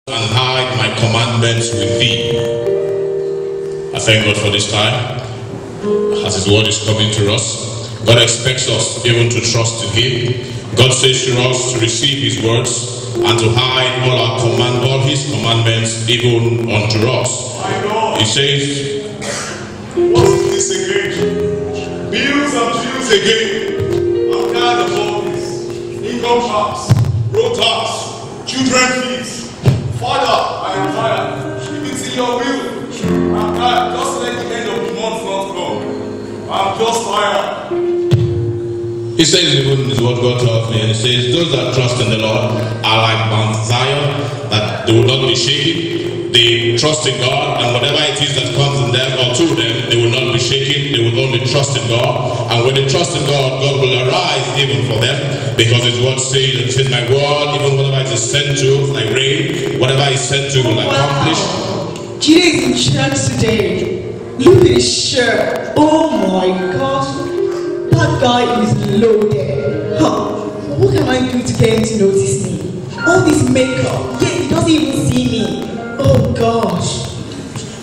and hide my commandments with thee. I thank God for this time. As His word is coming to us, God expects us even to trust in Him. God says to us to receive His words and to hide all His commandments even unto us. He says, what's this again? Bills and bills again. I'm tired of all this. Income tax, road tax, children fees. Father, I am tired. If it's in your will, I'm tired. Just let the end of the month not come. I'm just tired. He says even in His word, God tells me, and He says, those that trust in the Lord are like Mount Zion, that they will not be shaken. They trust in God, and whatever it is that comes in them or to them, they will not be shaken. They will only trust in God. And when they trust in God, God will arise even for them, because His word says, it's in my word, even whatever it is sent to, like rain, whatever is sent to will accomplish. Jide is in church today. Look at his shirt. Oh my gosh. That guy is loaded. Huh. What can I do to get him to notice me? All this makeup, yet he doesn't even see me. Oh gosh.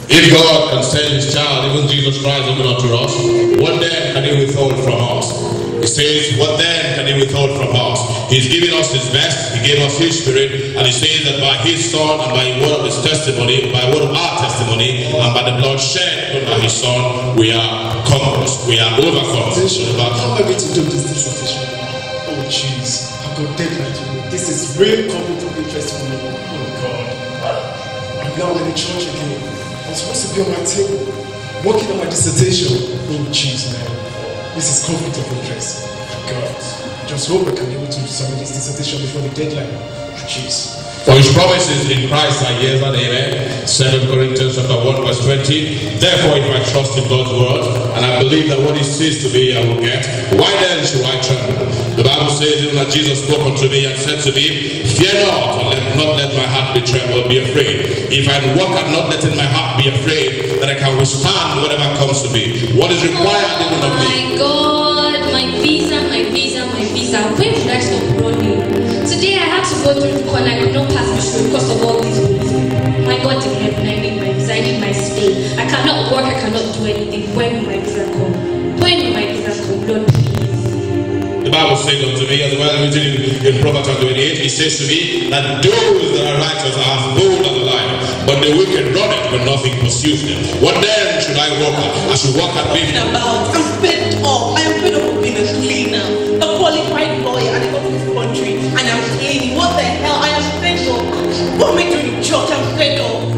If God can send His child, even Jesus Christ, even unto us, what then can He withhold from us? He says, what then can He withhold from us? He's giving us His best. He gave us His Spirit, and He says that by His Son and by the word of His testimony, by the word of our testimony, and by the blood shed by His Son, we are conquerors. We are overcomers. How am I going to do this dissertation? Oh jeez, I've got deadline to do. This is real conflict of interest for me. Oh God. I'm now in the church again. I'm supposed to be on my table, working on my dissertation. Oh jeez, man. This is conflict of interest. God. Just hope I can be able to submit this dissertation before the deadline. Jeez. For His promises in Christ are yes and amen. 2 Corinthians chapter 1 verse 20. Therefore, if I trust in God's word, and I believe that what He says to me I will get, why then should I tremble? The Bible says even that Jesus spoke unto me and said to me, fear not, and not let my heart be trembled, be afraid. If I walk at not letting my heart be afraid, that I can withstand whatever comes to me. What is required even of me? My God, my visa, my visa, my visa. When should I stop running? Today I had to go through the corner. I could not pass the show because of all these rules. My God in heaven, I need my visa, I need my stay. I cannot work, I cannot do anything. When will my visa come? When will my visa come? Lord, please. The Bible says unto me, as well as written in Proverbs 28, it says to me that those that are righteous are as bold as a lion, but the wicked run it when nothing pursues them. What then should I walk at? I should walk at being I'm fed up. I am fed up of being a cleaner, a qualified lawyer, and I go to this country and I'm cleaning. What the hell? I am fed up. What am I doing in church? I'm fed up.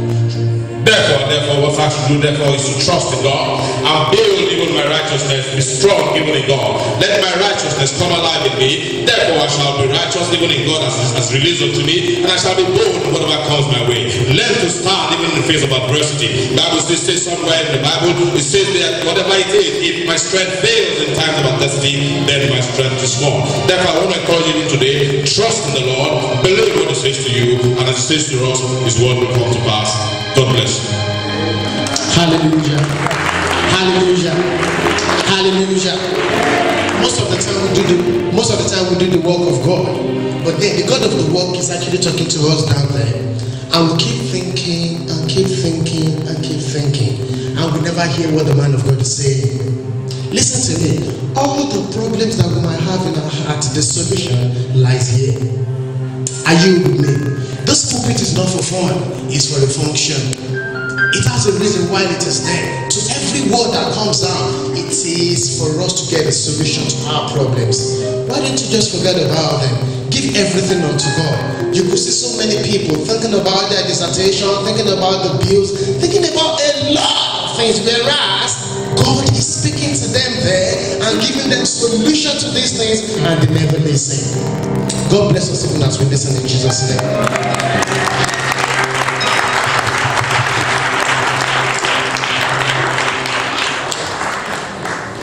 Therefore, what I should do, therefore, is to trust in God and build even my righteousness, be strong even in God. Let my righteousness come alive in me. Therefore, I shall be righteous even in God as released unto me, and I shall be bold in whatever comes my way. Learn to stand even in the face of adversity. The Bible says somewhere in the Bible, it says that whatever it is, if my strength fails in times of adversity, then my strength is small. Therefore, I want to encourage you today, trust in the Lord, believe what He says to you, and as He says to us, His word will come to pass. God bless you. Hallelujah. Hallelujah. Hallelujah. Most of the time we do the work of God, but then the God of the work is actually talking to us down there, and we keep thinking and keep thinking and keep thinking, and we never hear what the man of God is saying. Listen to me. All the problems that we might have in our heart, the solution lies here. Are you with me? This pulpit is not for fun, it's for a function. It has a reason why it is there. To every word that comes out, it is for us to get a solution to our problems. Why don't you just forget about them? Give everything unto God. You could see so many people thinking about their dissertation, thinking about the bills, thinking about a lot of things, whereas God is speaking to them there and giving them solution to these things, and they never listen. God bless us even as we listen in Jesus' name.